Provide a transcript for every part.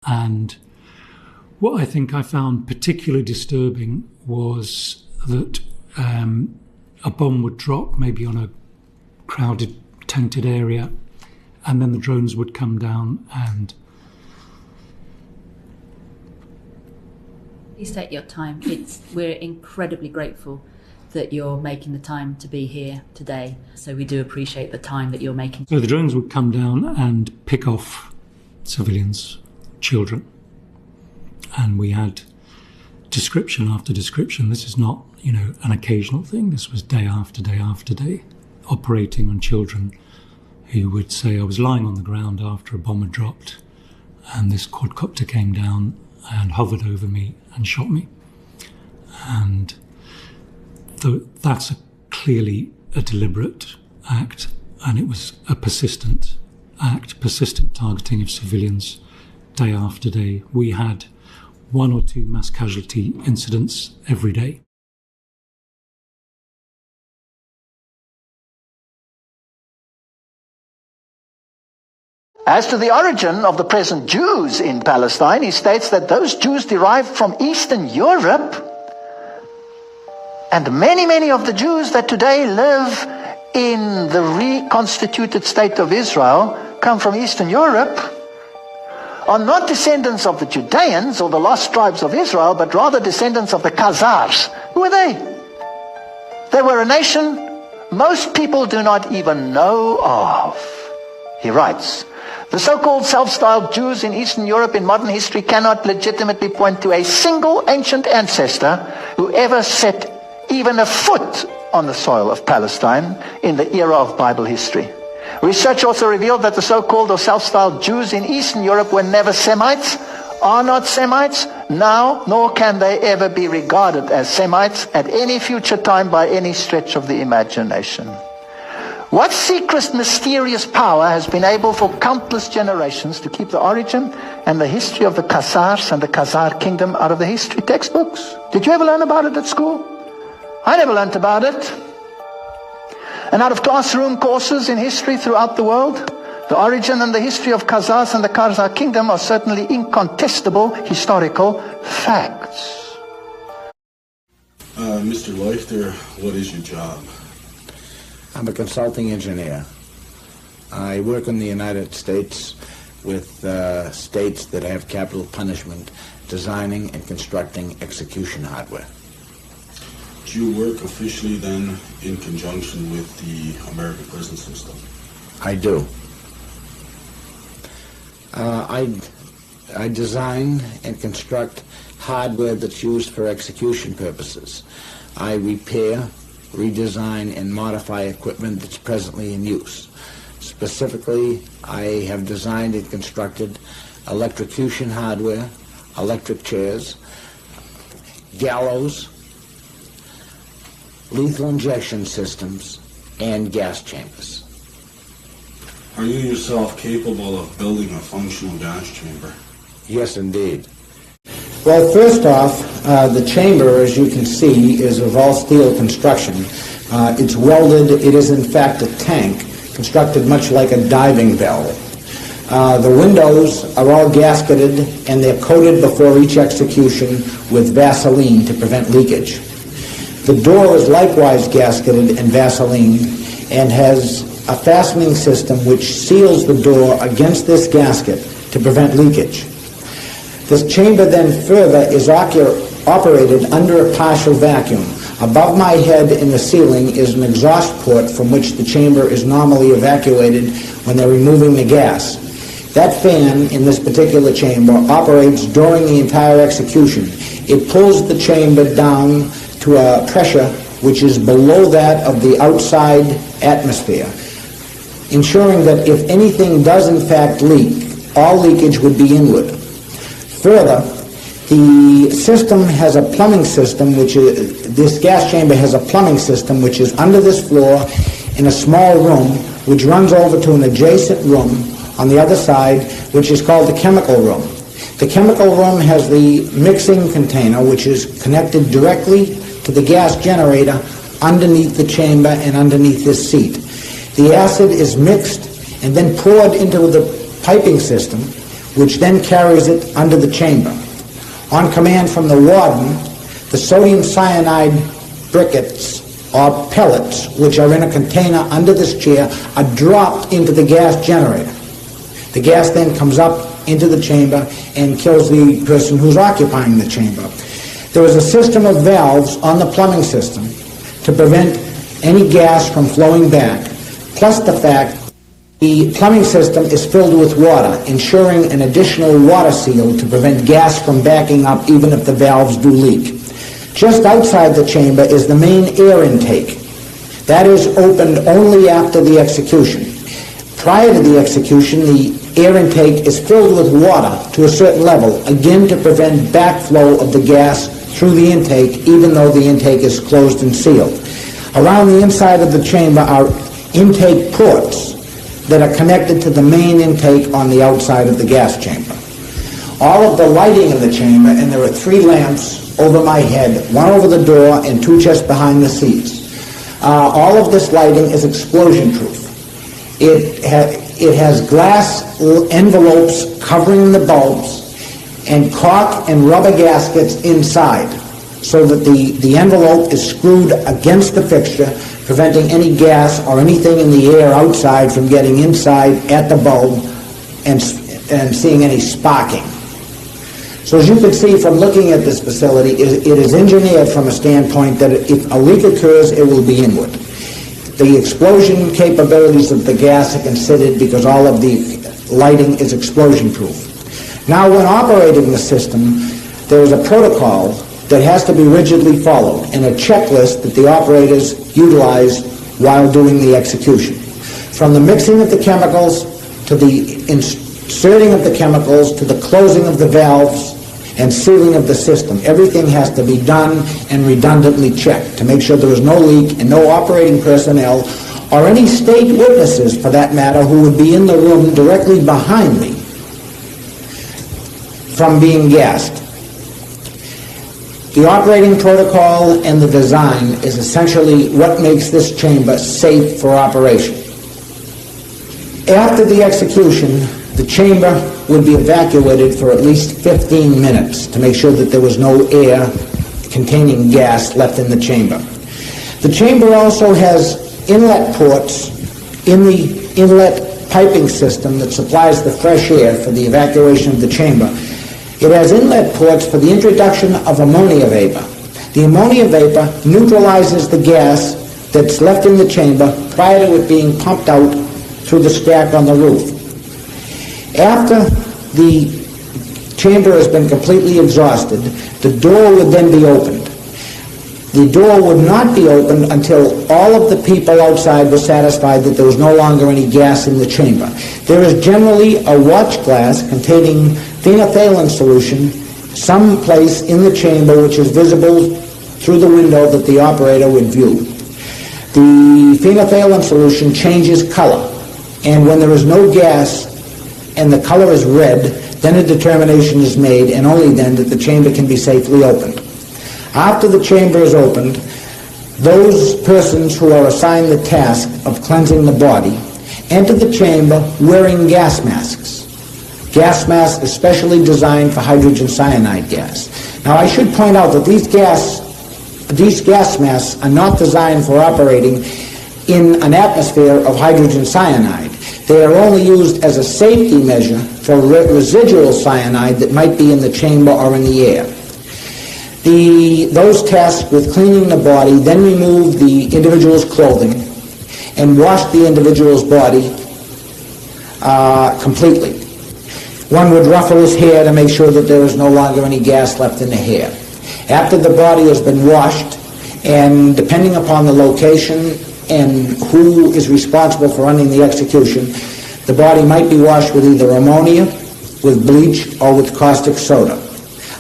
And what I think I found particularly disturbing was that a bomb would drop maybe on a crowded, tented area, and then the drones would come down and... Please take your time. We're incredibly grateful that you're making the time to be here today. So we do appreciate the time that you're making. So the drones would come down and pick off civilians, children. And we had description after description. This is not, an occasional thing. This was day after day after day, operating on children who would say, I was lying on the ground after a bomb had dropped, and this quadcopter came down and hovered over me and shot me. And that's clearly a deliberate act, and it was a persistent act, persistent targeting of civilians day after day. We had 1 or 2 mass casualty incidents every day. As to the origin of the present Jews in Palestine, he states that those Jews derived from Eastern Europe, and many of the Jews that today live in the reconstituted state of Israel come from Eastern Europe, are not descendants of the Judeans or the lost tribes of Israel, but rather descendants of the Khazars. Who are they? They were a nation most people do not even know of. He writes, the so-called self-styled Jews in Eastern Europe in modern history cannot legitimately point to a single ancient ancestor who ever set even a foot on the soil of Palestine in the era of Bible history. Research also revealed that the so-called or self-styled Jews in Eastern Europe were never Semites, are not Semites now, nor can they ever be regarded as Semites at any future time by any stretch of the imagination. What secret, mysterious power has been able for countless generations to keep the origin and the history of the Khazars and the Khazar kingdom out of the history textbooks? Did you ever learn about it at school? I never learned about it. And out of classroom courses in history throughout the world, the origin and the history of Khazars and the Khazar kingdom are certainly incontestable historical facts. Mr. Leuchter, what is your job? I'm a consulting engineer. I work in the United States with states that have capital punishment, designing and constructing execution hardware. Do you work officially then in conjunction with the American prison system? I do. I design and construct hardware that's used for execution purposes. I repair, redesign, and modify equipment that's presently in use. Specifically, I have designed and constructed electrocution hardware, electric chairs, gallows, lethal injection systems, and gas chambers. Are you yourself capable of building a functional gas chamber? Yes, indeed. Well, first off, the chamber, as you can see, is of all steel construction. It's welded. It is, in fact, a tank constructed much like a diving bell. The windows are all gasketed, and they're coated before each execution with Vaseline to prevent leakage. The door is likewise gasketed and Vaseline and has a fastening system which seals the door against this gasket to prevent leakage. This chamber then further is operated under a partial vacuum. Above my head in the ceiling is an exhaust port from which the chamber is normally evacuated when they're removing the gas. That fan in this particular chamber operates during the entire execution. It pulls the chamber down to a pressure which is below that of the outside atmosphere, ensuring that if anything does in fact leak, all leakage would be inward. Further, the system has a plumbing system, this gas chamber has a plumbing system which is under this floor in a small room which runs over to an adjacent room on the other side which is called the chemical room. The chemical room has the mixing container which is connected directly to the gas generator underneath the chamber and underneath this seat. The acid is mixed and then poured into the piping system, which then carries it under the chamber. On command from the warden, the sodium cyanide briquettes or pellets, which are in a container under this chair, are dropped into the gas generator. The gas then comes up into the chamber and kills the person who's occupying the chamber. There is a system of valves on the plumbing system to prevent any gas from flowing back, plus the fact the plumbing system is filled with water, ensuring an additional water seal to prevent gas from backing up even if the valves do leak. Just outside the chamber is the main air intake. That is opened only after the execution. Prior to the execution, the air intake is filled with water to a certain level, again to prevent backflow of the gas through the intake, even though the intake is closed and sealed. Around the inside of the chamber are intake ports that are connected to the main intake on the outside of the gas chamber. All of the lighting in the chamber, and there are 3 lamps over my head, 1 over the door and 2 just behind the seats. All of this lighting is explosion proof. It has glass envelopes covering the bulbs and cork and rubber gaskets inside, so that the envelope is screwed against the fixture, preventing any gas or anything in the air outside from getting inside at the bulb and seeing any sparking. So as you can see from looking at this facility, it is engineered from a standpoint that if a leak occurs, it will be inward. The explosion capabilities of the gas are considered because all of the lighting is explosion proof. Now when operating the system, there is a protocol that has to be rigidly followed and a checklist that the operators utilize while doing the execution. From the mixing of the chemicals to the inserting of the chemicals to the closing of the valves and sealing of the system, everything has to be done and redundantly checked to make sure there is no leak and no operating personnel or any state witnesses, for that matter, who would be in the room directly behind me from being gassed. The operating protocol and the design is essentially what makes this chamber safe for operation. After the execution, the chamber would be evacuated for at least 15 minutes to make sure that there was no air containing gas left in the chamber. The chamber also has inlet ports in the inlet piping system that supplies the fresh air for the evacuation of the chamber. It has inlet ports for the introduction of ammonia vapor. The ammonia vapor neutralizes the gas that's left in the chamber prior to it being pumped out through the stack on the roof. After the chamber has been completely exhausted, the door would then be opened. The door would not be opened until all of the people outside were satisfied that there was no longer any gas in the chamber. There is generally a watch glass containing phenolphthalein solution someplace in the chamber which is visible through the window that the operator would view. The phenolphthalein solution changes color, and when there is no gas and the color is red, then a determination is made, and only then that the chamber can be safely opened. After the chamber is opened, those persons who are assigned the task of cleansing the body enter the chamber wearing gas masks. Gas masks especially designed for hydrogen cyanide gas. Now I should point out that these gas masks are not designed for operating in an atmosphere of hydrogen cyanide. They are only used as a safety measure for residual cyanide that might be in the chamber or in the air. Those tasked with cleaning the body then remove the individual's clothing and wash the individual's body completely. One would ruffle his hair to make sure that there is no longer any gas left in the hair. After the body has been washed, and depending upon the location and who is responsible for running the execution, the body might be washed with either ammonia, with bleach, or with caustic soda.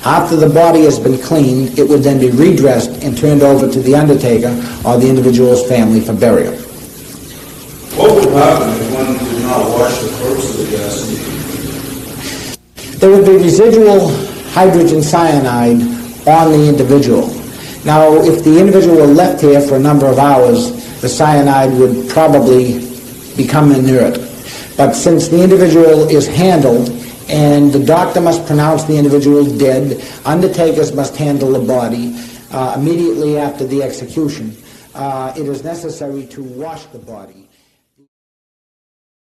After the body has been cleaned, it would then be redressed and turned over to the undertaker or the individual's family for burial. What would happen if one did not wash the corpse of the gas? There would be residual hydrogen cyanide on the individual. Now, if the individual were left here for a number of hours, the cyanide would probably become inert. But since the individual is handled and the doctor must pronounce the individual dead. Undertakers must handle the body. Immediately after the execution, it is necessary to wash the body.